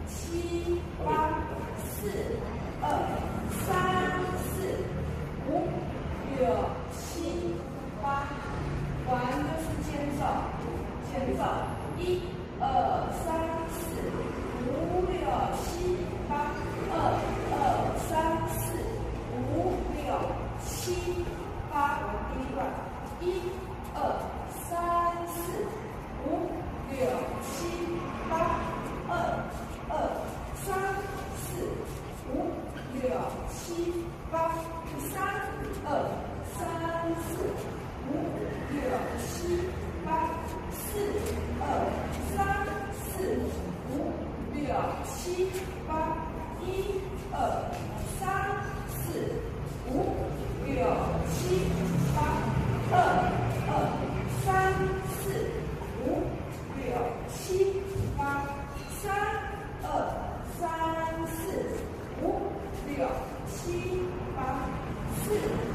七八四二三四五六七八，完就是前走，前走，一二三四五六七八，二二三四五六七八，完第一段，一二三四五六七八，二二三四五六七八，三二三四五六七八，四二三四五六七八，一二三四五六七八，二二三四五六七八，三二三四五六七八，四。